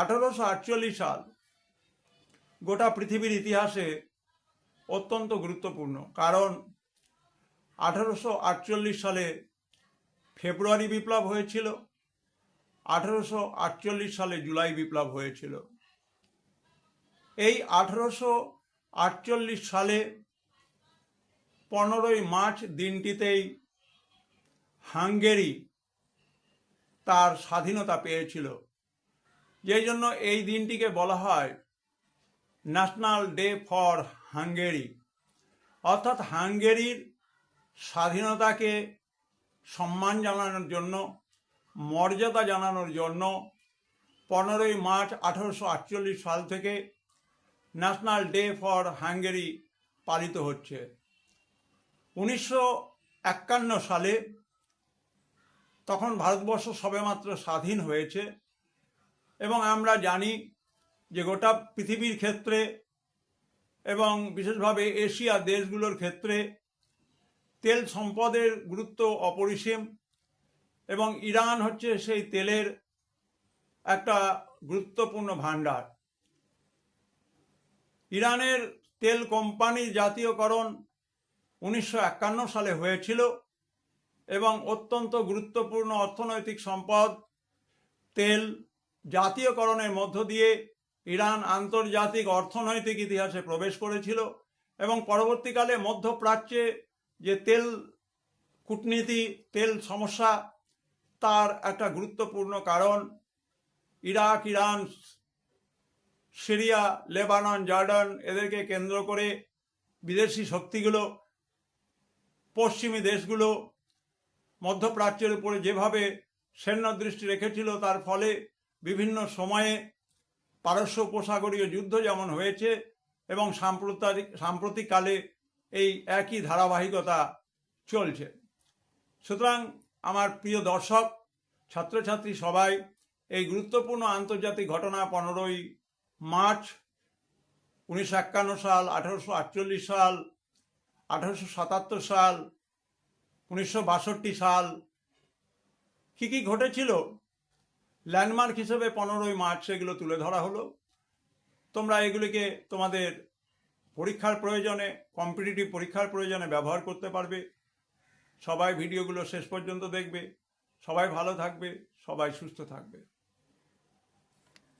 1848 সাল গোটা পৃথিবীর ইতিহাসে অত্যন্ত গুরুত্বপূর্ণ, কারণ 1848 সালে ফেব্রুয়ারি বিপ্লব হয়েছিল, 1848 সালে জুলাই বিপ্লব হয়েছিল। এই 1848 সালে 15ই মার্চ দিনটিতেই হাঙ্গেরি তার স্বাধীনতা পেয়েছিল, যেই জন্য এই দিনটিকে বলা হয় ন্যাশনাল ডে ফর হাঙ্গেরি, অর্থাৎ হাঙ্গেরির স্বাধীনতাকে সম্মান জানানোর জন্য, মর্যাদা জানানোর জন্য 15ই মার্চ 1848 সাল থেকে ন্যাশনাল ডে ফর হাঙ্গেরি পালিত হচ্ছে। 1951 সালে, তখন ভারতবর্ষ সবেমাত্র স্বাধীন হয়েছে, এবং আমরা জানি যে গোটা পৃথিবীর ক্ষেত্রে এবং বিশেষভাবে এশিয়া দেশগুলোর ক্ষেত্রে তেল সম্পদের গুরুত্ব অপরিসীম, এবং ইরান হচ্ছে সেই তেলের একটা গুরুত্বপূর্ণ ভাণ্ডার। ইরানের তেল কোম্পানির জাতীয়করণ 1951 সালে হয়েছিল, এবং অত্যন্ত গুরুত্বপূর্ণ অর্থনৈতিক সম্পদ তেল জাতীয়করণের মধ্য দিয়ে ইরান আন্তর্জাতিক অর্থনৈতিক ইতিহাসে প্রবেশ করেছিল, এবং পরবর্তীকালে মধ্যপ্রাচ্যে যে তেল কূটনীতি, তেল সমস্যা, তার একটা গুরুত্বপূর্ণ কারণ Iraq, Iran, Syria, Lebanon, Jordan এদেরকে কেন্দ্র করে বিদেশি শক্তিগুলো, পশ্চিমী দেশগুলো মধ্যপ্রাচ্যের উপরে যেভাবে সৈন্য দৃষ্টি রেখেছিল, তার ফলে বিভিন্ন সময়ে পারস্য উপসাগরীয় যুদ্ধ যেমন হয়েছে, এবং সাম্প্রতিককালে এই একই ধারাবাহিকতা চলছে। সুতরাং আমার প্রিয় দর্শক, ছাত্রছাত্রী সবাই এই গুরুত্বপূর্ণ আন্তর্জাতিক ঘটনা 15ই মার্চ 1951 সাল, 1848 সাল, 1877 সাল, 1962 সাল কী কী ঘটেছিল, ল্যান্ডমার্ক হিসেবে 15ই মার্চ সেগুলো তুলে ধরা হলো। তোমরা এগুলিকে তোমাদের পরীক্ষার প্রয়োজনে, কম্পিটিটিভ পরীক্ষার প্রয়োজনে ব্যবহার করতে পারবে। সবাই ভিডিওগুলো শেষ পর্যন্ত দেখবে। সবাই ভালো থাকবে, সবাই সুস্থ থাকবে।